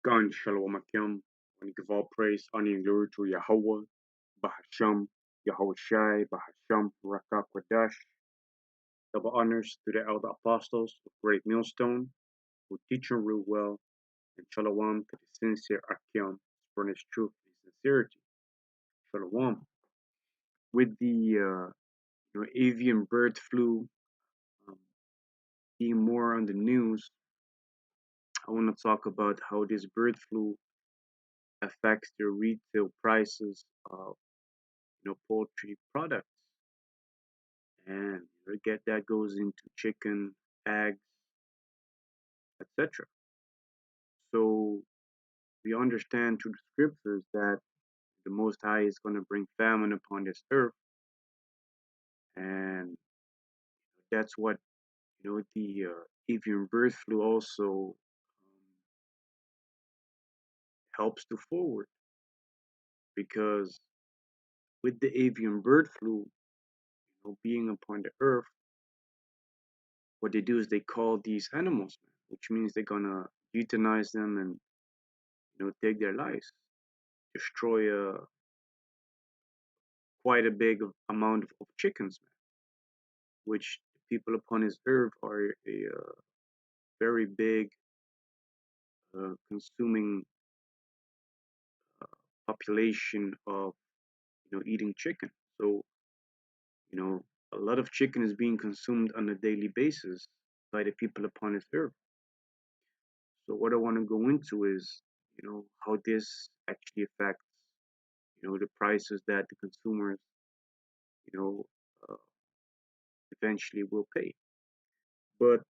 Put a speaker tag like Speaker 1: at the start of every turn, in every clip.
Speaker 1: Gun Shalom Akim, and give all praise, honor, and glory to Yahawah, Bahasham, Yahawashi, Bahasham, Rawchaa, Qadash. Double honors to the elder apostles of great Millstone, who teach and rule well, and Shalom to the sincere Akim, furnish truth and sincerity. Shalom. With the avian bird flu um, being more on the news, I want to talk about how this bird flu affects the retail prices of poultry products, and get that goes into chicken, eggs, etc. So we understand through the scriptures that the Most High is going to bring famine upon this earth, and that's what the avian bird flu also helps to forward, because with the avian bird flu being upon the earth, what they do is they call these animals, which means they're gonna euthanize them and take their lives, destroy quite a big amount of chickens, which people upon this earth are a very big consuming population of eating chicken. So you know a lot of chicken is being consumed on a daily basis by the people upon this earth. So what I want to go into is how this actually affects the prices that the consumers you know uh, eventually will pay. But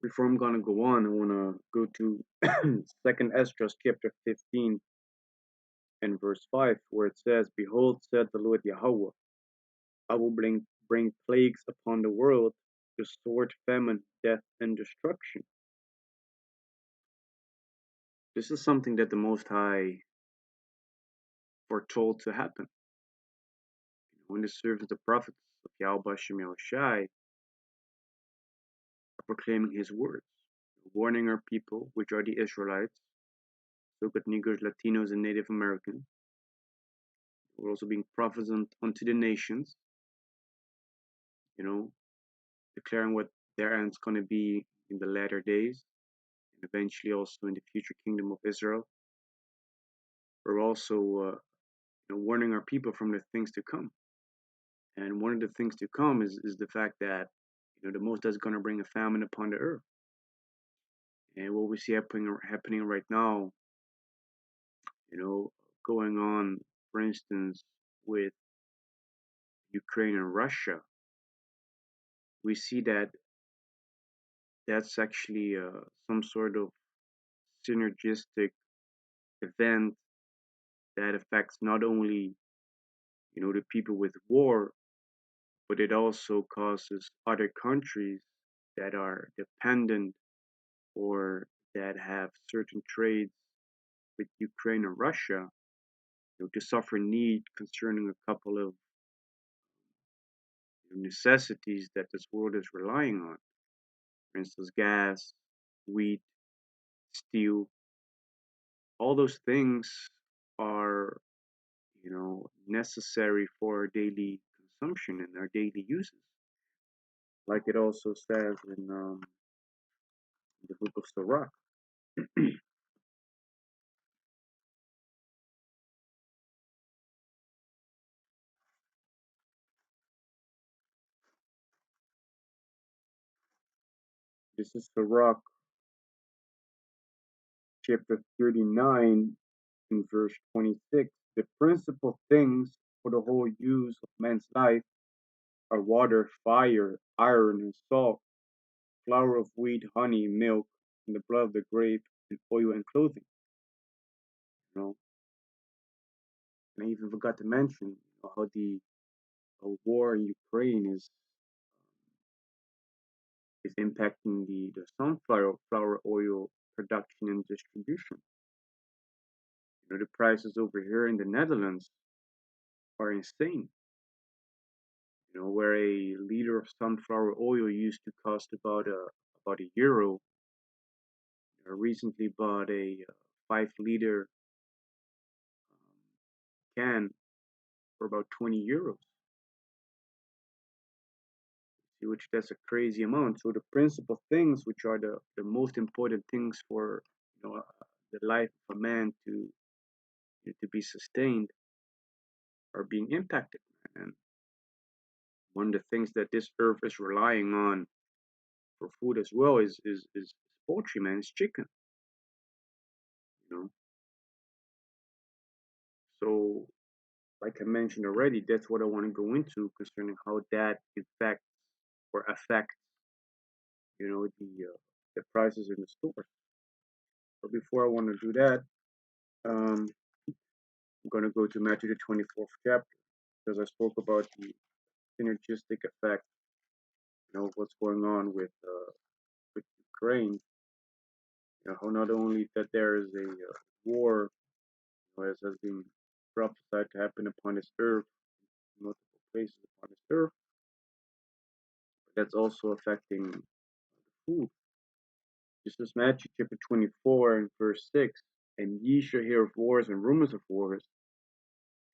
Speaker 1: before I'm gonna go on, I wanna go to Second Ezra chapter 15 and verse 5, where it says, "Behold, said the Lord Yahawah, I will bring plagues upon the world, the sword, famine, death, and destruction." This is something that the Most High foretold to happen. When the servants, the prophets of Bahasham Yahawashi, are proclaiming His words, warning our people, which are the Israelites, so-called Negroes, Latinos, and Native Americans. We're also being prophets unto the nations, you know, declaring what their end's going to be in the latter days, and eventually also in the future kingdom of Israel. We're also warning our people from the things to come. And one of the things to come is the fact that the Most High is going to bring a famine upon the earth. And what we see happening right now, going on, for instance, with Ukraine and Russia, we see that that's actually some sort of synergistic event that affects not only the people with war, but it also causes other countries that are dependent or that have certain trades with Ukraine and Russia to suffer need concerning a couple of necessities that this world is relying on. For instance, gas, wheat, steel. All those things are necessary for our daily consumption and our daily uses. Like it also says in the book of Sirach. This is Sirach chapter 39 in verse 26. The principal things for the whole use of man's life are water, fire, iron, and salt, flour of wheat, honey, milk, and the blood of the grape, and oil and clothing. You know, and I even forgot to mention how the war in Ukraine is impacting the sunflower oil production and distribution. The prices over here in the Netherlands are insane. Where a liter of sunflower oil used to cost about a euro, I recently bought a 5 liter can for about 20 euros, which that's a crazy amount. So the principal things, which are the most important things for the life of a man to be sustained, are being impacted. And one of the things that this earth is relying on for food as well is poultry, man. It's chicken, you know. So, like I mentioned already, that's what I want to go into concerning how that affects or affects, the prices in the store. But before I want to do that, I'm going to go to Matthew the 24th chapter because I spoke about the synergistic effect, what's going on with Ukraine. How not only that there is a war, as has been prophesied to happen upon this earth, multiple places upon this earth, but that's also affecting food. This is Matthew chapter 24 and verse 6. And ye shall hear of wars and rumors of wars.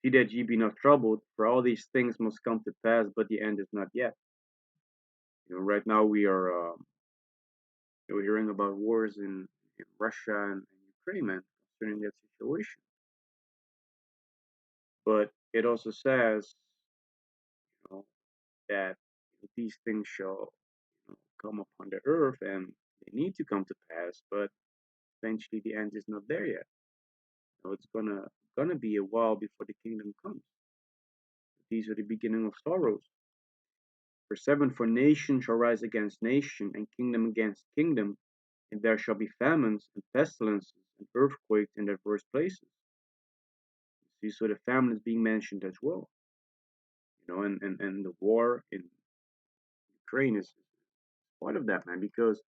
Speaker 1: See that ye be not troubled, for all these things must come to pass, but the end is not yet. Right now we are we're hearing about wars in Russia and Ukraine, man, concerning that situation. But it also says, you know, that these things shall come upon the earth, and they need to come to pass, but eventually the end is not there yet. It's gonna be a while before the kingdom comes. These are the beginning of sorrows. Verse 7, for nation shall rise against nation, and kingdom against kingdom, and there shall be famines and pestilences and earthquakes in diverse places. See, so the famine is being mentioned as well. And the war in Ukraine is part of that, man, because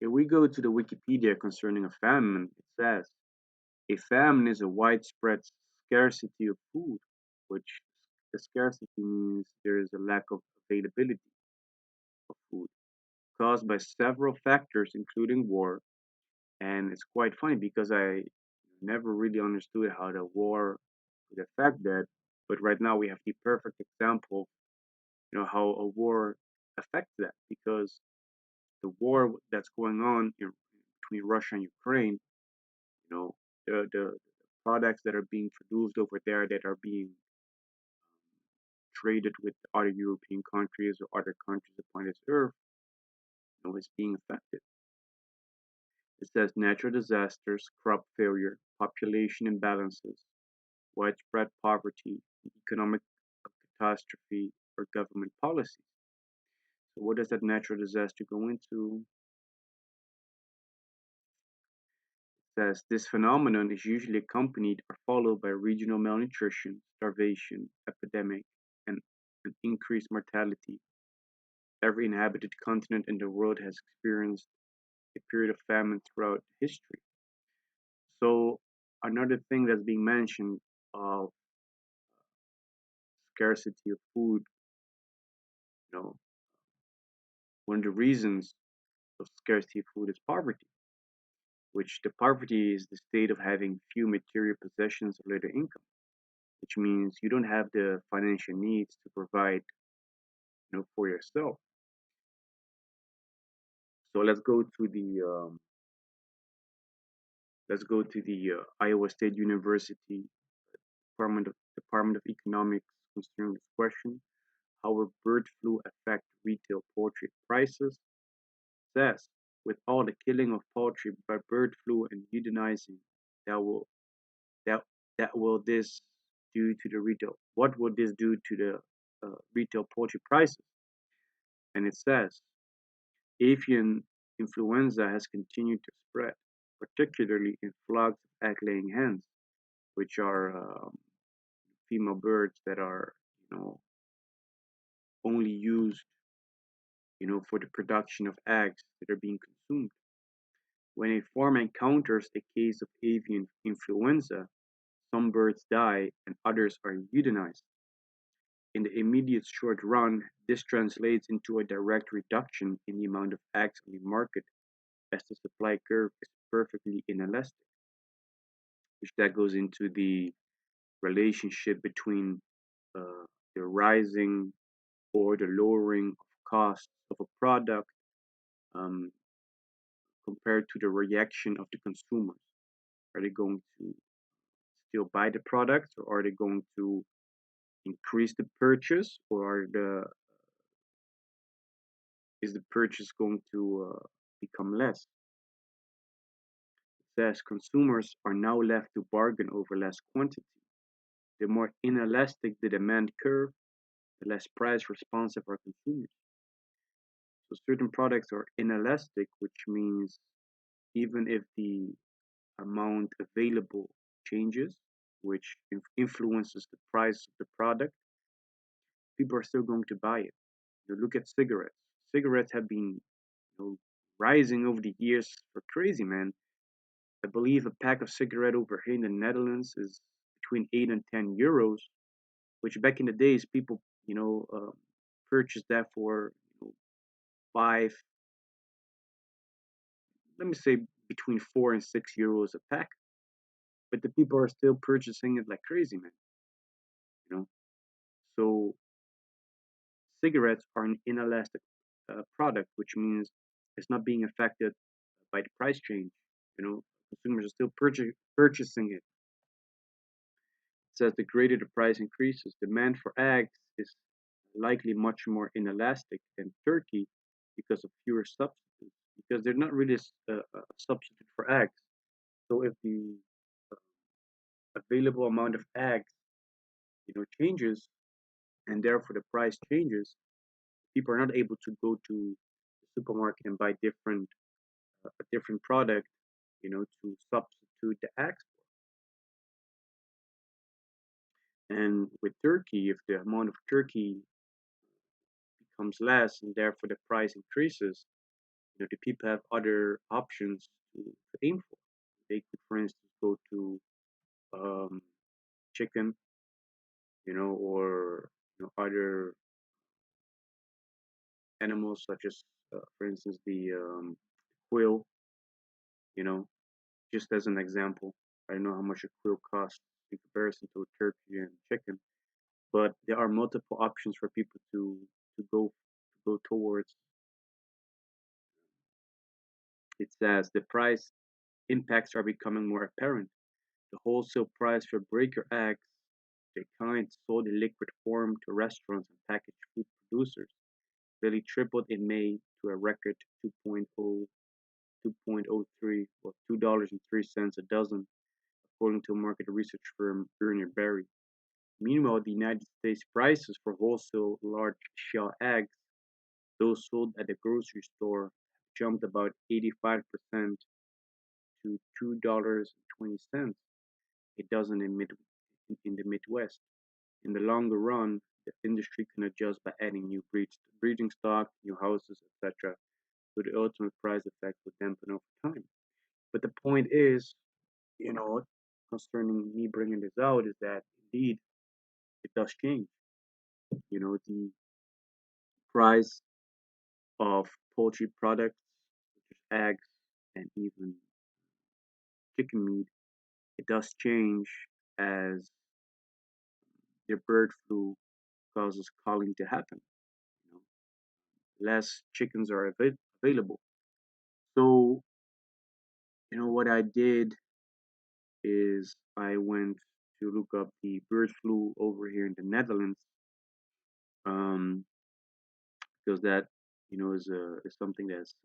Speaker 1: if we go to the Wikipedia concerning a famine, it says a famine is a widespread scarcity of food, which the scarcity means there is a lack of availability of food caused by several factors, including war. And it's quite funny because I never really understood how the war could affect that. But right now we have the perfect example, how a war affects that because the war that's going on between Russia and Ukraine, the products that are being produced over there that are being traded with other European countries or other countries upon this earth, is being affected. It says natural disasters, crop failure, population imbalances, widespread poverty, economic catastrophe, or government policies. So what does that natural disaster go into? It says this phenomenon is usually accompanied or followed by regional malnutrition, starvation, epidemic, and an increased mortality. Every inhabited continent in the world has experienced a period of famine throughout history. So another thing that's being mentioned of scarcity of food, you know, one of the reasons of scarcity of food is poverty, which the poverty is the state of having few material possessions or little income, which means you don't have the financial needs to provide, for yourself. So let's go to the Iowa State University Department of Economics concerning this question. How will bird flu affect retail poultry prices? Says, with all the killing of poultry by bird flu and euthanizing, that will that that will this do to the retail? What will this do to the retail poultry prices? And it says, avian influenza has continued to spread, particularly in flocks of egg-laying hens, which are female birds that are, only used, for the production of eggs that are being consumed. When a farm encounters a case of avian influenza, some birds die and others are euthanized. In the immediate short run, this translates into a direct reduction in the amount of eggs on the market as the supply curve is perfectly inelastic, which that goes into the relationship between uh, the rising or the lowering of costs of a product um, compared to the reaction of the consumers. Are they going to still buy the product, or are they going to increase the purchase, or is the purchase going to become less? It says consumers are now left to bargain over less quantity. The more inelastic the demand curve, the less price responsive are consumers. So certain products are inelastic, which means even if the amount available changes, which influences the price of the product, people are still going to buy it. You look at cigarettes. Cigarettes have been rising over the years for crazy, man. I believe a pack of cigarette over here in the Netherlands is between 8 and 10 euros, which back in the days people purchased that for 5, let me say between 4 and 6 euros a pack. But the people are still purchasing it like crazy, man. You know, so cigarettes are an inelastic product, which means it's not being affected by the price change. Consumers are still purchasing it. It says the greater the price increases, demand for eggs is likely much more inelastic than turkey because of fewer substitutes. Because they're not really a substitute for eggs. So if the available amount of eggs, changes, and therefore the price changes, people are not able to go to the supermarket and buy a different product, to substitute the eggs for. And with turkey, if the amount of turkey becomes less and therefore the price increases, the people have other options to aim for. They could, for instance, go to um, chicken, or other animals such as, for instance, the quail. You know, just as an example. I don't know how much a quail costs in comparison to a turkey and chicken, but there are multiple options for people to go towards. It says the price impacts are becoming more apparent. The wholesale price for breaker eggs, the kind sold in liquid form to restaurants and packaged food producers, really tripled in May to a record 2.03 or $2.03 a dozen, according to market research firm Urner Berry. Meanwhile, the United States prices for wholesale large shell eggs, those sold at the grocery store, jumped about 85% to $2.20 a dozen in the Midwest. In the longer run, the industry can adjust by adding new breeding stock, new houses, etc. So the ultimate price effect will dampen over time. But the point is, you know, concerning me bringing this out, is that indeed it does change. The price of poultry products, such as eggs and even chicken meat, it does change as the bird flu causes culling to happen. You know, Less chickens are available. So, what I did is I went to look up the bird flu over here in the Netherlands, um, because that, is something that's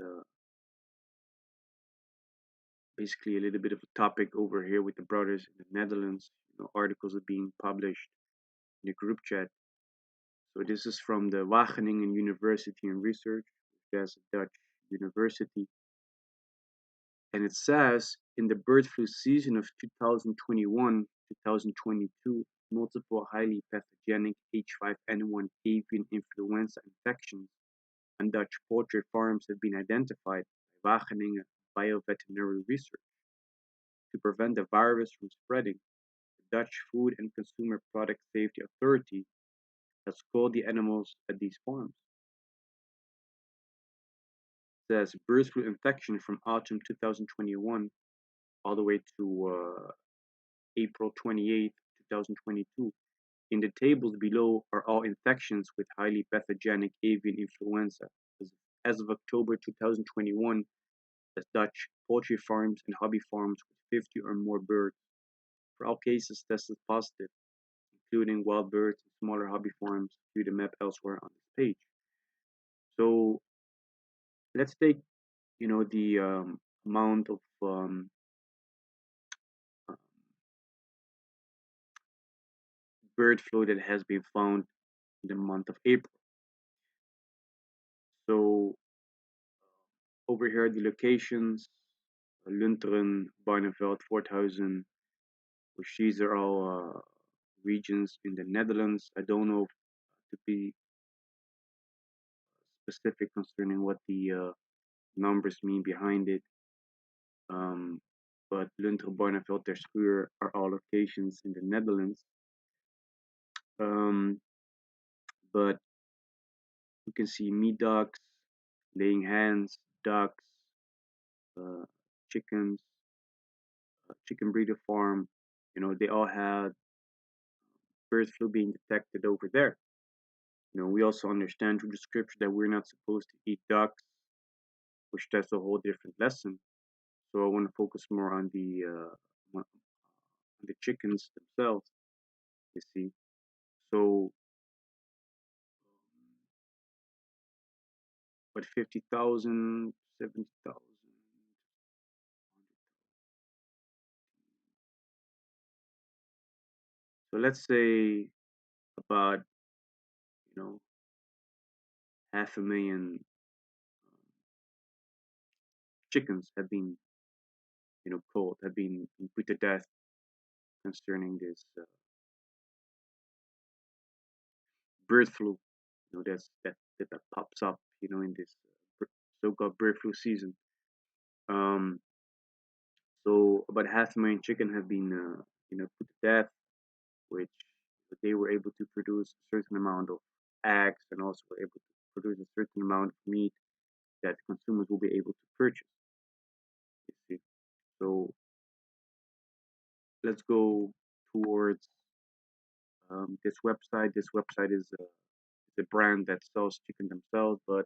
Speaker 1: basically a little bit of a topic over here with the brothers in the Netherlands. Articles are being published in the group chat. So this is from the Wageningen University and Research, that's a Dutch university. And it says in the bird flu season of 2021-2022, multiple highly pathogenic H5N1 avian influenza infections on Dutch poultry farms have been identified by Wageningen Bioveterinary Research. To prevent the virus from spreading, the Dutch Food and Consumer Product Safety Authority has called the animals at these farms. It says bird flu infection from autumn 2021 all the way to April 28th, 2022. In the tables below are all infections with highly pathogenic avian influenza. As of October 2021, as Dutch poultry farms and hobby farms with 50 or more birds. For all cases tested positive, including wild birds and smaller hobby farms, view the map elsewhere on this page. So let's take, the amount of uh, bird flu that has been found in the month of April. So over here, the locations: Lunteren, Barneveld, Voorthuizen, which these are all regions in the Netherlands. I don't know to be specific concerning what the numbers mean behind it. Um, but Lunteren, Barneveld, Ter Schuur are all locations in the Netherlands. Um, but you can see meat ducks, laying hens, ducks, uh, chickens, chicken breeder farm. They all had bird flu being detected over there. We also understand through the scripture that we're not supposed to eat ducks, which that's a whole different lesson. So I want to focus more on the chickens themselves. You see, so but 50,000, 70,000. So let's say about you know 500,000 chickens have been killed, have been put to death concerning this bird flu. That pops up in this so-called bird flu season. Um, so about 500,000 chicken have been put to death, which they were able to produce a certain amount of eggs and also were able to produce a certain amount of meat that consumers will be able to purchase. You see. So let's go towards this website. This website is a brand that sells chicken themselves, but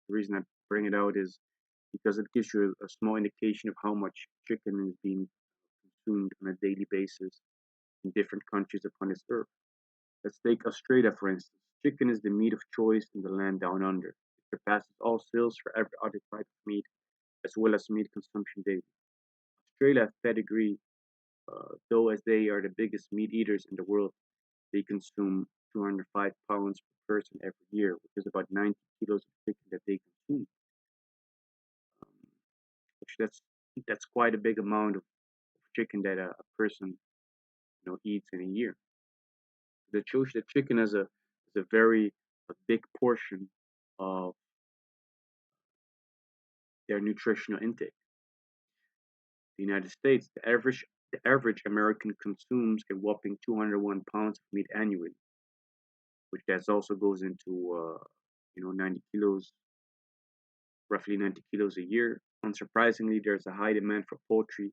Speaker 1: the reason I bring it out is because it gives you a small indication of how much chicken is being consumed on a daily basis in different countries upon this earth. Let's take Australia, for instance. Chicken is the meat of choice in the land down under. It surpasses all sales for every other type of meat, as well as meat consumption daily. Australia has pedigree, though, as they are the biggest meat eaters in the world. They consume 205 pounds per person every year, which is about 90 kilos of chicken that they consume. Um, which that's quite a big amount of chicken that a person eats in a year. That shows that chicken is a very big portion of their nutritional intake. The United States, the average American consumes a whopping 201 pounds of meat annually, which that also goes into 90 kilos, roughly 90 kilos a year. Unsurprisingly, there's a high demand for poultry,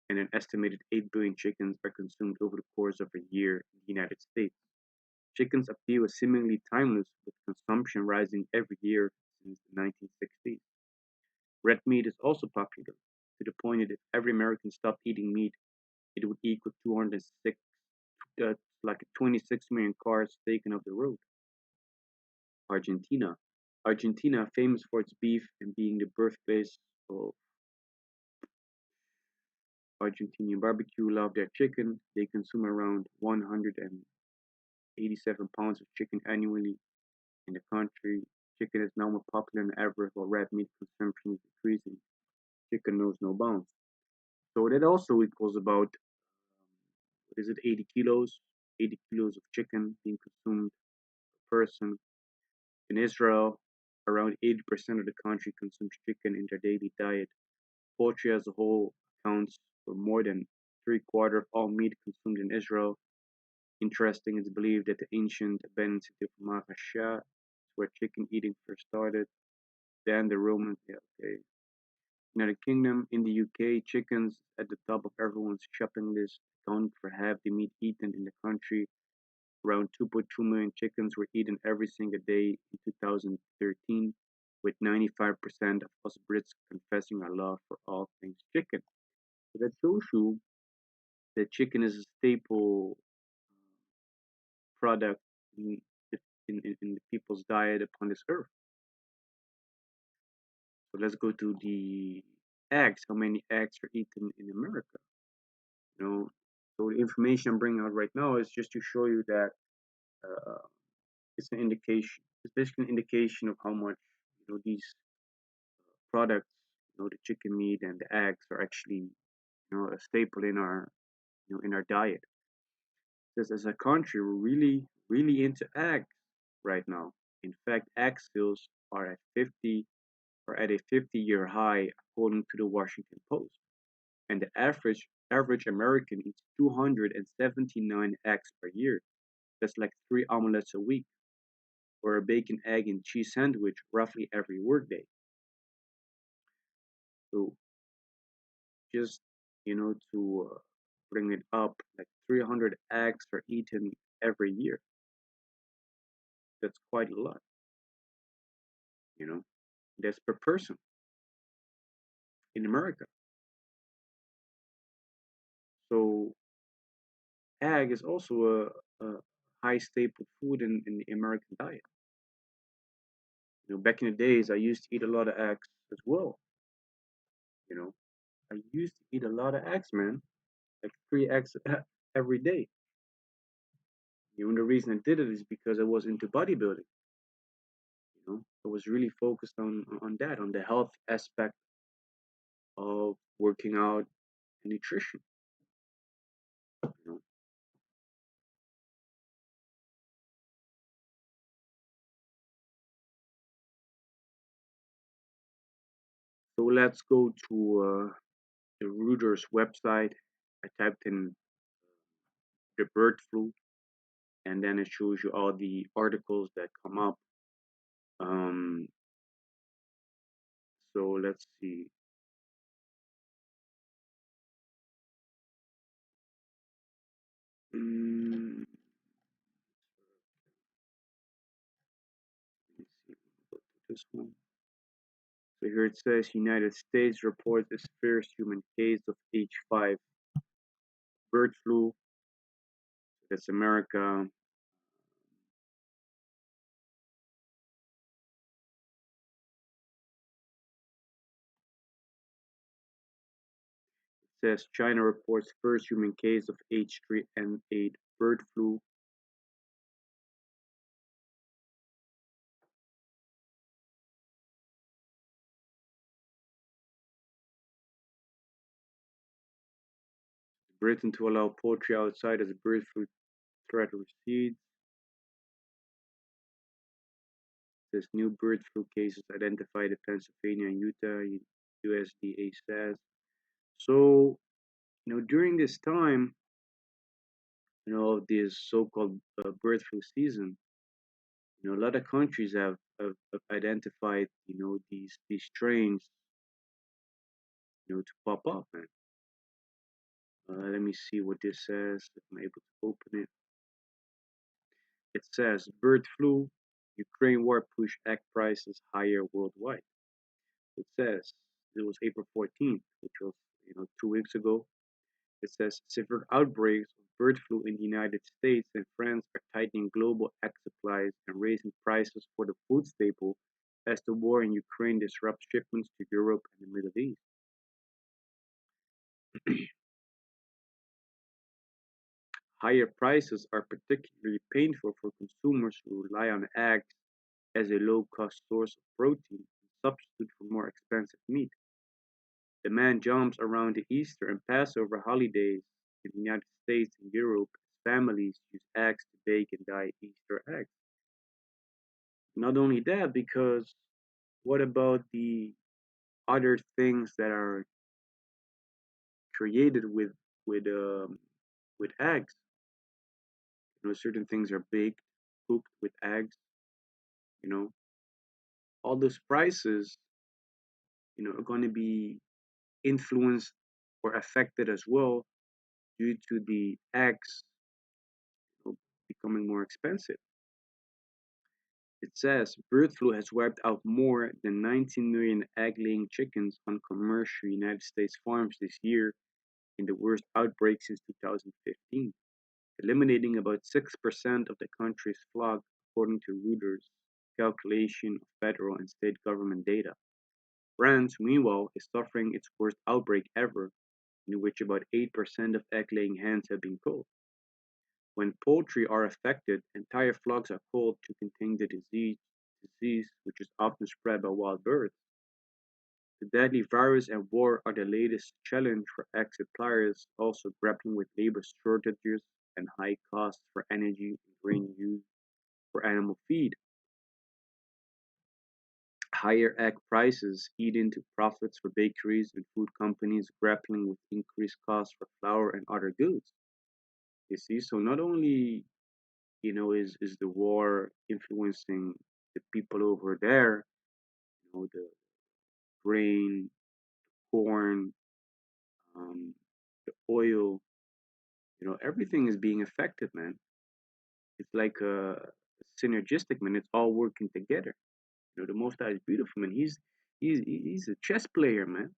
Speaker 1: and an estimated 8 billion chickens are consumed over the course of a year in the United States. Chickens appeal as seemingly timeless, with consumption rising every year since the 1960s. Red meat is also popular, to the point that if every American stopped eating meat, it would equal 206, like 26 million cars taken off the road. Argentina. Argentina, famous for its beef and being the birthplace of Argentinian barbecue, love their chicken. They consume around 187 pounds of chicken annually in the country. Chicken is now more popular than ever, while red meat consumption is decreasing. Chicken knows no bounds. So that also equals about, what is it, 80 kilos? 80 kilos of chicken being consumed per person. In Israel, around 80% of the country consumes chicken in their daily diet. Poultry as a whole accounts for more than three-quarters of all meat consumed in Israel. Interesting, it's believed that the ancient abandoned city of Rawchaa is where chicken eating first started. Then the Romans, yeah, okay. United Kingdom, in the UK, chickens at the top of everyone's shopping list, accounting for half the meat eaten in the country. Around 2.2 million chickens were eaten every single day in 2013, with 95% of us Brits confessing our love for all things chicken. So that shows you that chicken is a staple product in, in the people's diet upon this earth. So let's go to the eggs. How many eggs are eaten in America? You know, so the information I'm bringing out right now is just to show you that uh, it's an indication. It's basically an indication of how much these products, the chicken meat and the eggs are actually a staple in our in our diet. Because as a country, we're really into eggs right now. In fact, egg sales are at a 50-year high according to the Washington Post. And the average American eats 279 eggs per year. That's like 3 omelets a week, or a bacon, egg, and cheese sandwich roughly every workday. So just to bring it up, like 300 eggs are eaten every year. That's quite a lot, you know. That's per person in America. So egg is also a high staple food in the American diet. Back in the days, I used to eat a lot of eggs as well. You know, I used to eat a lot of eggs, man, like 3 eggs every day. The reason I did it is because I was into bodybuilding. I was really focused on that, on the health aspect of working out and nutrition. You know, so let's go to the Reuters website. I typed in the bird flu, and then it shows you all the articles that come up. Um, so let's see. Mm, let me see. Go to this one. So here it says United States reports its first human case of H5 bird flu. That's America. It says China reports first human case of H3N8 bird flu. Britain to allow poultry outside as bird flu threat recedes. There's new bird flu cases identified in Pennsylvania and Utah, USDA says. So, during this time, of this so-called bird flu season, a lot of countries have identified, these strains, to pop up. Man. Let me see what this says. If I'm able to open it. It says bird flu, Ukraine war push egg prices higher worldwide. It says it was April 14th, which was 2 weeks ago. It says severe outbreaks of bird flu in the United States and France are tightening global egg supplies and raising prices for the food staple as the war in Ukraine disrupts shipments to Europe and the Middle East. Higher prices are particularly painful for consumers who rely on eggs as a low-cost source of protein and substitute for more expensive meat. Demand jumps around the Easter and Passover holidays in the United States and Europe as families use eggs to bake and dye Easter eggs. Not only that, because what about the other things that are created with with eggs? Certain things are baked, cooked with eggs. You know, all those prices, are going to be influenced or affected as well due to the eggs becoming more expensive. It says bird flu has wiped out more than 19 million egg-laying chickens on commercial United States farms this year in the worst outbreak since 2015, eliminating about 6% of the country's flock, according to Reuters' calculation of federal and state government data. France, meanwhile, is suffering its worst outbreak ever, in which about 8% of egg-laying hens have been killed. When poultry are affected, entire flocks are culled to contain the disease which is often spread by wild birds. The deadly virus and war are the latest challenge for egg suppliers, also grappling with labor shortages and high costs for energy and grain used for animal feed. Higher egg prices eat into profits for bakeries and food companies grappling with increased costs for flour and other goods. You see, so not only is the war influencing the people over there, the grain, corn, the oil, everything is being affected, man. It's like a synergistic, man. It's all working together. The Most High is beautiful, man. He's a chess player, man.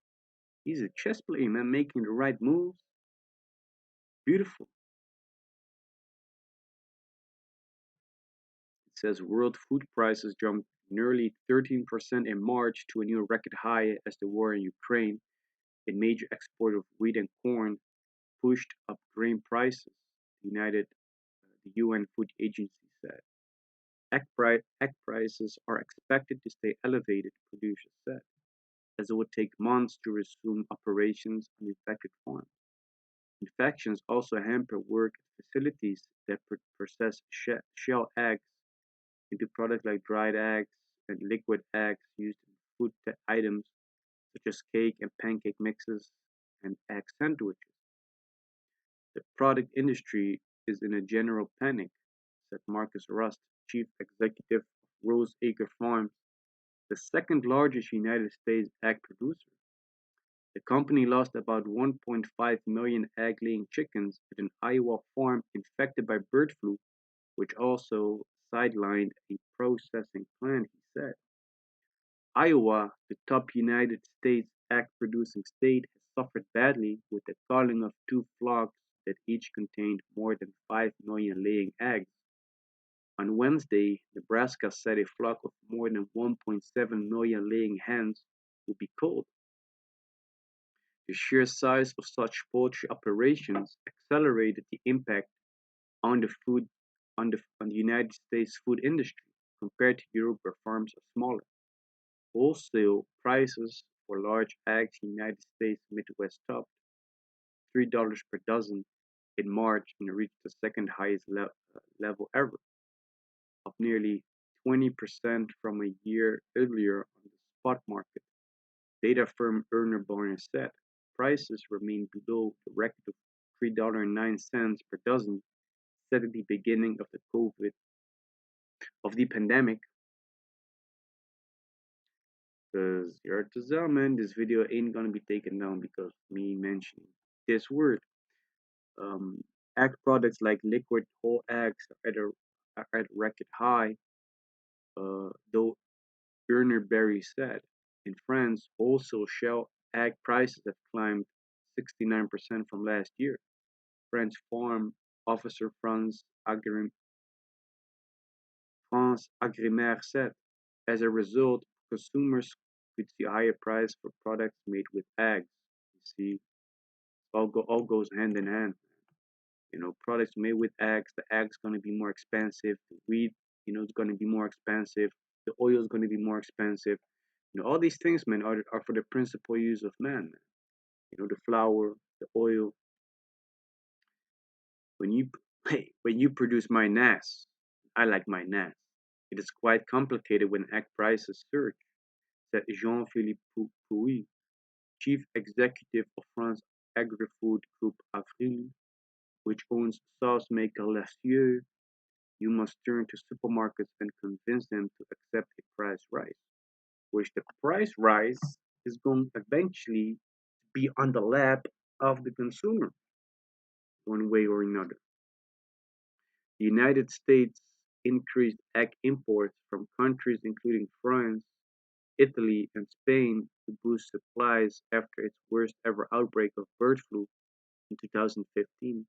Speaker 1: He's a chess player, man, making the right moves. Beautiful. It says world food prices jumped nearly 13% in March to a new record high as the war in Ukraine, a major exporter of wheat and corn, pushed up grain prices. The UN Food Agency said. Egg prices are expected to stay elevated, producers said, as it would take months to resume operations on infected farms. Infections also hamper work at facilities that process shell eggs into products like dried eggs and liquid eggs used in food items such as cake and pancake mixes and egg sandwiches. The product industry is in a general panic, said Marcus Rust, chief executive of Rose Acre Farms, the second largest United States egg producer. The company lost about 1.5 million egg laying chickens at an Iowa farm infected by bird flu, which also sidelined a processing plant, he said. Iowa, the top United States egg producing state, has suffered badly with the culling of two flocks that each contained more than 5 million laying eggs. On Wednesday, Nebraska said a flock of more than 1.7 million laying hens would be culled. The sheer size of such poultry operations accelerated the impact on the food on the United States food industry compared to Europe where farms are smaller. Wholesale prices for large eggs in the United States Midwest topped $3 per dozen in March and reached the second highest level ever, up nearly 20% from a year earlier on the spot market. Data firm Erner Barner said prices remain below the record of $3.09 per dozen set at the beginning of the pandemic. Because you're man, this video ain't gonna be taken down because of me mentioning this word. Um, Egg products like liquid whole eggs are at a record high, though Werner Berry said. In France, also shell egg prices have climbed 69% from last year. French Farm Officer France Agrimaire said. As a result, consumers could see a higher price for products made with eggs. You see, all goes hand in hand. Products made with eggs, the eggs going to be more expensive. The wheat, is going to be more expensive. The oil is going to be more expensive. All these things, man, are for the principal use of man. The flour, the oil. When you when you produce mayonnaise, I like mayonnaise. It is quite complicated when egg prices surge, said Jean-Philippe Pouy, chief executive of France Agri-Food Group Avril. which owns sauce maker Lasieux, you must turn to supermarkets and convince them to accept a price rise, which the price rise is going to eventually be on the lap of the consumer, one way or another. The United States increased egg imports from countries including France, Italy, and Spain to boost supplies after its worst ever outbreak of bird flu in 2015.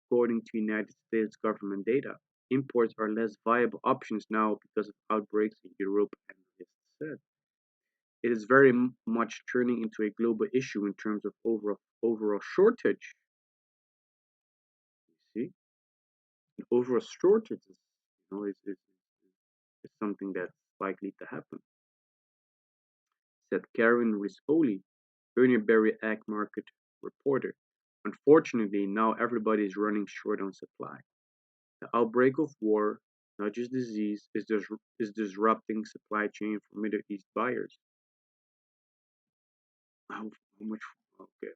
Speaker 1: According to United States government data, imports are less viable options now because of outbreaks in Europe, analysts said. It is very much turning into a global issue in terms of overall shortage. You see, an overall shortage is something that's likely to happen, said Karen Rispoli, Berry Egg Market reporter. Unfortunately, now everybody is running short on supply. The outbreak of war, not just disease, is disrupting supply chain for Middle East buyers. How much? Okay.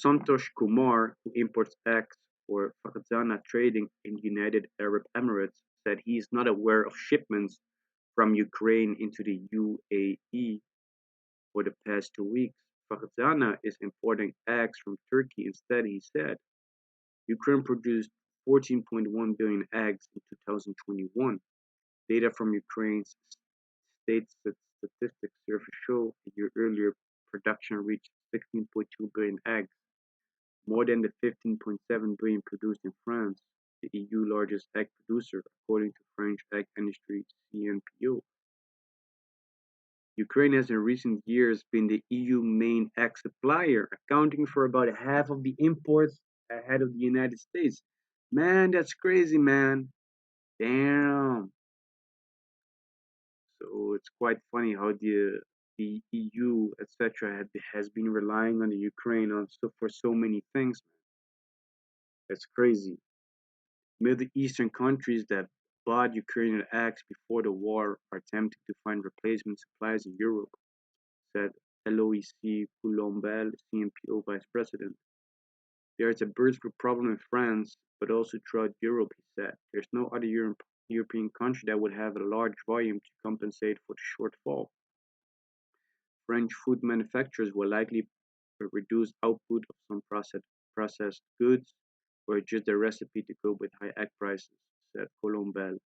Speaker 1: Santosh Kumar, who imports eggs for Fakhzana Trading in United Arab Emirates, said he is not aware of shipments from Ukraine into the UAE for the past 2 weeks. Fakhzana is importing eggs from Turkey instead, he said. Ukraine produced 14.1 billion eggs in 2021. Data from Ukraine's state statistics service show a year earlier production reached 16.2 billion eggs, more than the 15.7 billion produced in France, the EU largest egg producer, according to French egg industry CNPO. Ukraine has in recent years been the EU main egg supplier, accounting for about half of the imports ahead of the United States. Man, that's crazy, man. Damn. So it's quite funny how the EU, etc., has been relying on the Ukraine for so many things. That's crazy. Middle Eastern countries that bought Ukrainian eggs before the war are attempting to find replacement supplies in Europe, said Eloise Coulombel, CMPO vice president. There is a bird flu problem in France, but also throughout Europe, he said. There's no other European country that would have a large volume to compensate for the shortfall. French food manufacturers will likely reduce output of some processed goods or adjust their recipe to cope with high egg prices, said Colombel,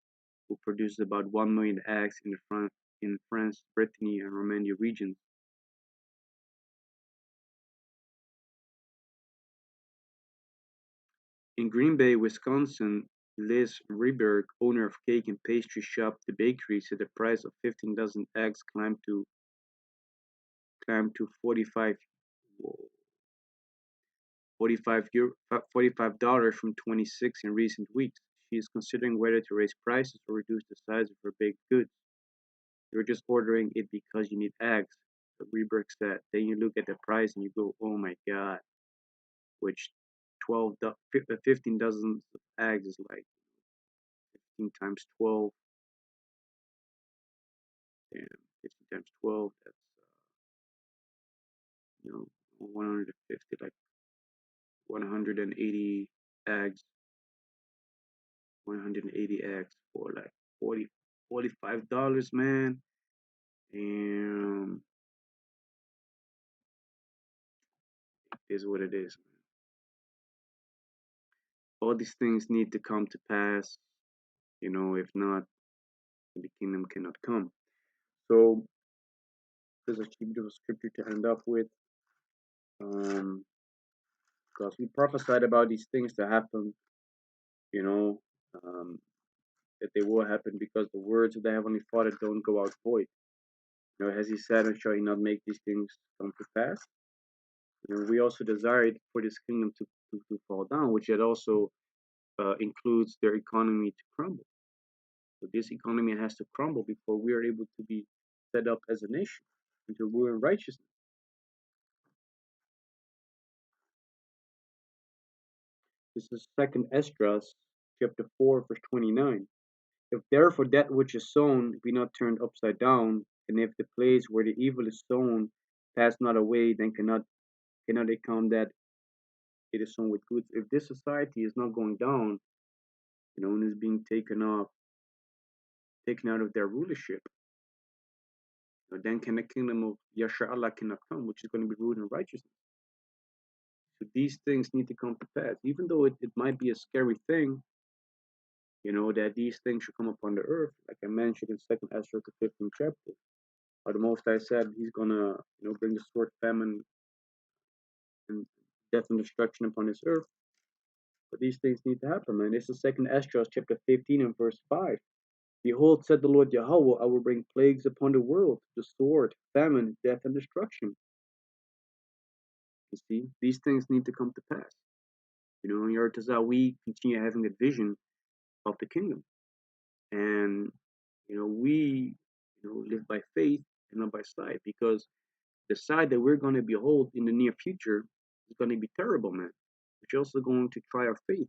Speaker 1: who produces about 1 million eggs in France, Brittany, and Romania regions. In Green Bay, Wisconsin, Liz Reberg, owner of cake and pastry shop The Bakery, said the price of 15 dozen eggs climbed to 45 dollars from 26 in recent weeks. She is considering whether to raise prices or reduce the size of her baked goods. You're just ordering it because you need eggs, Reberg said. Then you look at the price and you go, oh my god, which 15 dozens of eggs is like 15 times 12. Damn, 15 times 12, that's, 150, like 180 eggs, 180 eggs for like 40, $45, man. And it is what it is, man. All these things need to come to pass, if not, the kingdom cannot come. So, there's a cheap little scripture to end up with. Um, because we prophesied about these things to happen, you know, um, that they will happen because the words of the Heavenly Father don't go out void. As He said, and shall He not make these things come to pass? We also desired for this kingdom to fall down, which it also includes their economy to crumble. So this economy has to crumble before we are able to be set up as a nation and to rule in righteousness. This is Second Esdras, chapter 4, verse 29. If therefore that which is sown be not turned upside down, and if the place where the evil is sown pass not away, then cannot it come that it is sown with goods. If this society is not going down, and is being taken out of their rulership, then can the kingdom of Yasha Allah cannot come, which is going to be ruled in righteousness. So these things need to come to pass, even though it might be a scary thing, that these things should come upon the earth, like I mentioned in Second Ezra, the 15th chapter. Or the Most High said He's gonna, bring the sword, famine, and death and destruction upon this earth. But these things need to happen, man. This is Second Ezra, chapter 15 and verse 5. Behold, said the Lord Yahawah, I will bring plagues upon the world, the sword, famine, death, and destruction. You see, these things need to come to pass. In order to we continue having a vision of the kingdom. And, we, live by faith and not by sight, because the side that we're going to behold in the near future is going to be terrible, man. Which is also going to try our faith.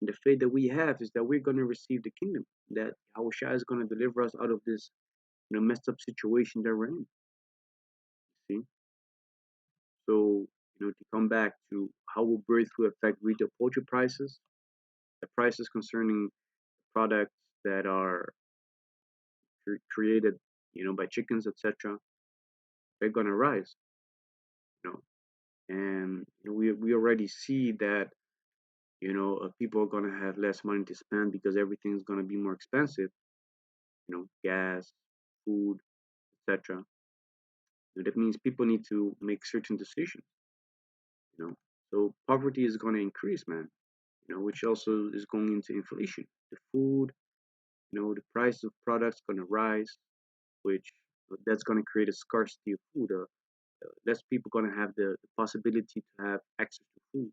Speaker 1: And the faith that we have is that we're going to receive the kingdom, that Yahawashi is going to deliver us out of this, messed up situation that we're in. See? So, to come back to how will breakthrough affect retail poultry prices, the prices concerning products that are created, by chickens, etc., they're going to rise, you know. And we already see that, people are going to have less money to spend because everything's going to be more expensive, gas, food, etc. That means people need to make certain decisions, you know. So poverty is going to increase, man, which also is going into inflation. The food, the price of products going to rise, which that's going to create a scarcity of food. Less people going to have the possibility to have access to food.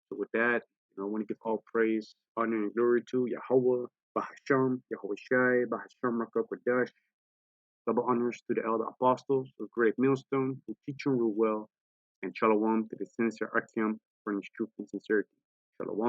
Speaker 1: So with that, I want to give all praise, honor, and glory to Yahawah, Bahasham, Yahawashi, Bahasham, Qadash. Double honors to the elder apostles of great Millstone who teach and rule well, and shalom to the sincere Akim, furnish truth and sincerity. Shalom.